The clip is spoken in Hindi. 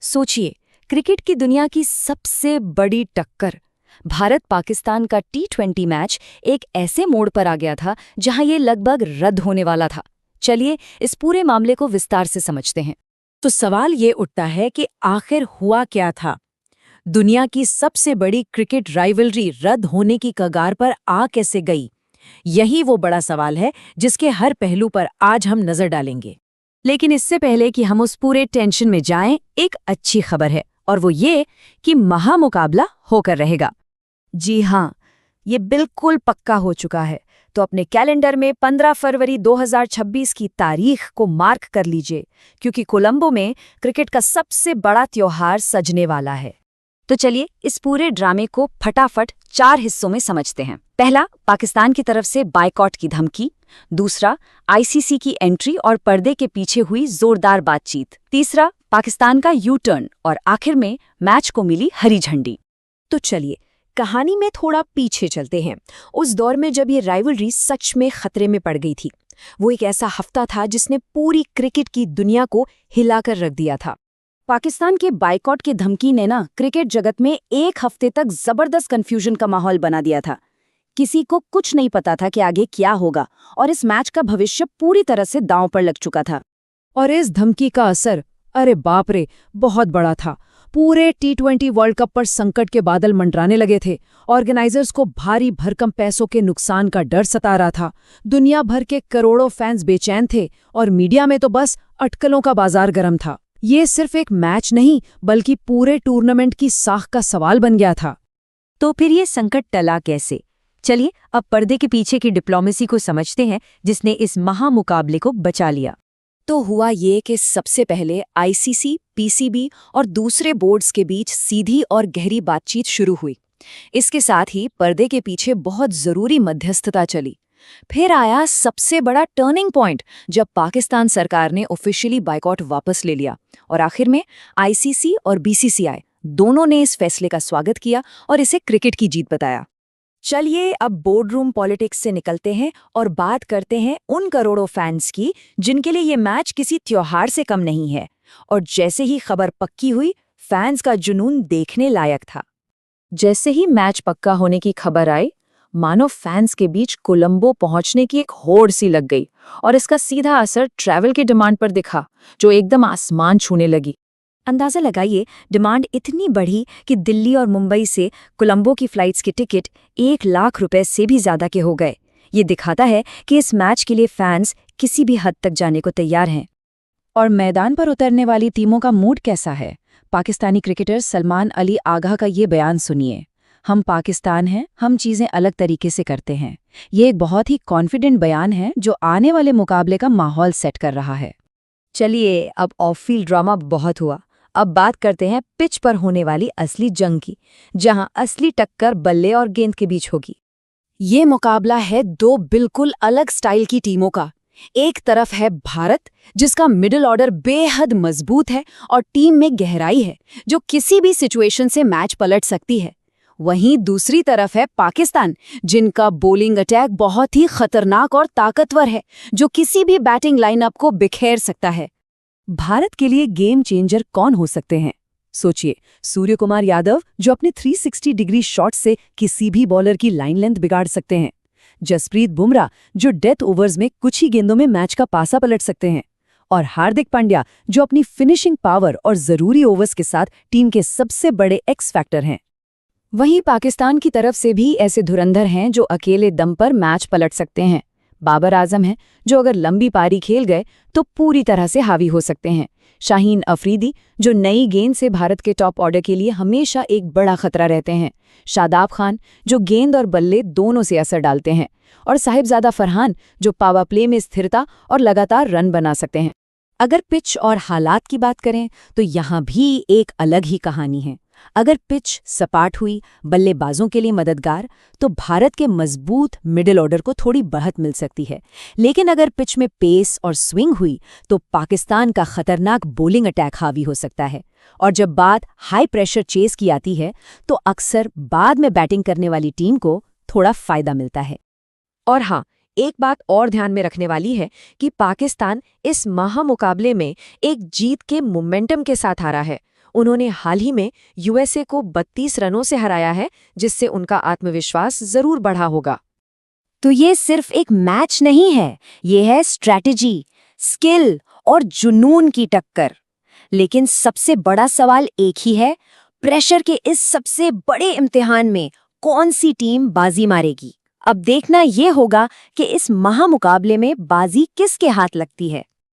सोचिए, क्रिकेट की दुनिया की सबसे बड़ी टक्कर भारत पाकिस्तान का टी20 मैच एक ऐसे मोड़ पर आ गया था जहां ये लगभग रद्द होने वाला था। चलिए इस पूरे मामले को विस्तार से समझते हैं। तो सवाल ये उठता है कि आखिर हुआ क्या था। दुनिया की सबसे बड़ी क्रिकेट राइवलरी रद्द होने की कगार पर आ कैसे गई? यही वो बड़ा सवाल है जिसके हर पहलू पर आज हम नजर डालेंगे। लेकिन इससे पहले कि हम उस पूरे टेंशन में जाएं, एक अच्छी खबर है, और वो ये कि महामुकाबला होकर रहेगा। जी हाँ, ये बिल्कुल पक्का हो चुका है। तो अपने कैलेंडर में 15 फरवरी 2026 की तारीख को मार्क कर लीजिए, क्योंकि कोलंबो में क्रिकेट का सबसे बड़ा त्योहार सजने वाला है। तो चलिए इस पूरे ड्रामे को फटाफट 4 हिस्सों में समझते हैं। पहला, पाकिस्तान की तरफ से बायकॉट की धमकी। दूसरा, आईसीसी की एंट्री और पर्दे के पीछे हुई जोरदार बातचीत। तीसरा, पाकिस्तान का यू टर्न। और आखिर में मैच को मिली हरी झंडी। तो चलिए कहानी में थोड़ा पीछे चलते हैं, उस दौर में जब ये राइवलरी सच में खतरे में पड़ गई थी। वो एक ऐसा हफ्ता था जिसने पूरी क्रिकेट की दुनिया को हिलाकर रख दिया था। पाकिस्तान के बायकॉट की धमकी ने क्रिकेट जगत में एक हफ्ते तक जबरदस्त कंफ्यूजन का माहौल बना दिया था। किसी को कुछ नहीं पता था कि आगे क्या होगा, और इस मैच का भविष्य पूरी तरह से दांव पर लग चुका था। और इस धमकी का असर, अरे बाप रे, बहुत बड़ा था। पूरे टी20 वर्ल्ड कप पर संकट के बादल मंडराने लगे थे। ऑर्गेनाइजर्स को भारी भरकम पैसों के नुकसान का डर सता रहा था। दुनिया भर के करोड़ों फैंस बेचैन थे, और मीडिया में तो बस अटकलों का बाजार गर्म था। ये सिर्फ एक मैच नहीं, बल्कि पूरे टूर्नामेंट की साख का सवाल बन गया था। तो फिर ये संकट टला कैसे? चलिए अब पर्दे के पीछे की डिप्लोमेसी को समझते हैं, जिसने इस महामुकाबले को बचा लिया। तो हुआ ये कि सबसे पहले आईसीसी, पीसीबी और दूसरे बोर्ड्स के बीच सीधी और गहरी बातचीत शुरू हुई। इसके साथ ही पर्दे के पीछे बहुत जरूरी मध्यस्थता चली। फिर आया सबसे बड़ा टर्निंग पॉइंट, जब पाकिस्तान सरकार ने ऑफिशियली बायकॉट वापस ले लिया। और आखिर में आईसीसी और बीसीसीआई दोनों ने इस फैसले का स्वागत किया और इसे क्रिकेट की जीत बताया। चलिए अब बोर्डरूम पॉलिटिक्स से निकलते हैं और बात करते हैं उन करोड़ों फैंस की जिनके लिए ये मैच किसी त्योहार से कम नहीं है। और जैसे ही खबर पक्की हुई, फैंस का जुनून देखने लायक था। जैसे ही मैच पक्का होने की खबर आई, मानो फैंस के बीच कोलंबो पहुंचने की एक होड़ सी लग गई, और इसका सीधा असर ट्रैवल की डिमांड पर दिखा, जो एकदम आसमान छूने लगी। अंदाजा लगाइए, डिमांड इतनी बढ़ी कि दिल्ली और मुंबई से कोलंबो की फ्लाइट्स के टिकट 1 लाख रुपए से भी ज्यादा के हो गए। ये दिखाता है कि इस मैच के लिए फैंस किसी भी हद तक जाने को तैयार हैं। और मैदान पर उतरने वाली टीमों का मूड कैसा है? पाकिस्तानी क्रिकेटर सलमान अली आगा का ये बयान सुनिए। हम पाकिस्तान हैं, हम चीजें अलग तरीके से करते हैं। ये एक बहुत ही कॉन्फिडेंट बयान है जो आने वाले मुकाबले का माहौल सेट कर रहा है। चलिए अब ऑफ फील्ड ड्रामा बहुत हुआ। अब बात करते हैं पिच पर होने वाली असली जंग की, जहां असली टक्कर बल्ले और गेंद के बीच होगी। ये मुकाबला है दो बिल्कुल अलग स्टाइल की टीमों का। एक तरफ है भारत, जिसका मिडिल ऑर्डर बेहद मजबूत है और टीम में गहराई है, जो किसी भी सिचुएशन से मैच पलट सकती है। वहीं दूसरी तरफ है पाकिस्तान, जिनका बॉलिंग अटैक बहुत ही खतरनाक और ताकतवर है, जो किसी भी बैटिंग लाइनअप को बिखेर सकता है। भारत के लिए गेम चेंजर कौन हो सकते हैं? सोचिए, सूर्य कुमार यादव, जो अपने 360 डिग्री शॉट से किसी भी बॉलर की लाइन लेंथ बिगाड़ सकते हैं। जसप्रीत बुमराह, जो डेथ ओवर्स में कुछ ही गेंदों में मैच का पासा पलट सकते हैं। और हार्दिक पांड्या, जो अपनी फिनिशिंग पावर और जरूरी ओवर्स के साथ टीम के सबसे बड़े एक्स फैक्टर हैं। वहीं पाकिस्तान की तरफ से भी ऐसे धुरंधर हैं जो अकेले दम पर मैच पलट सकते हैं। बाबर आजम हैं, जो अगर लंबी पारी खेल गए तो पूरी तरह से हावी हो सकते हैं। शाहीन अफरीदी, जो नई गेंद से भारत के टॉप ऑर्डर के लिए हमेशा एक बड़ा खतरा रहते हैं। शादाब खान, जो गेंद और बल्ले दोनों से असर डालते हैं। और साहिबजादा फरहान, जो पावर प्ले में स्थिरता और लगातार रन बना सकते हैं। अगर पिच और हालात की बात करें तो यहाँ भी एक अलग ही कहानी है। अगर पिच सपाट हुई, बल्लेबाजों के लिए मददगार, तो भारत के मजबूत मिडिल ऑर्डर को थोड़ी बढ़त मिल सकती है। लेकिन अगर पिच में पेस और स्विंग हुई, तो पाकिस्तान का खतरनाक बॉलिंग अटैक हावी हो सकता है। और जब बात हाई प्रेशर चेस की आती है, तो अक्सर बाद में बैटिंग करने वाली टीम को थोड़ा फायदा मिलता है। और हाँ, एक बात और ध्यान में रखने वाली है कि पाकिस्तान इस महामुकाबले में एक जीत के मोमेंटम के साथ आ रहा है। उन्होंने हाल ही में यूएसए को 32 रनों से हराया है, जिससे उनका आत्मविश्वास जरूर बढ़ा होगा। तो ये सिर्फ एक मैच नहीं है, ये है स्ट्रैटेजी, स्किल और जुनून की टक्कर। लेकिन सबसे बड़ा सवाल एक ही है, प्रेशर के इस सबसे बड़े इम्तिहान में कौन सी टीम बाजी मारेगी? अब देखना ये होगा कि इस महामुकाबले में बाजी किसके हाथ लगती है।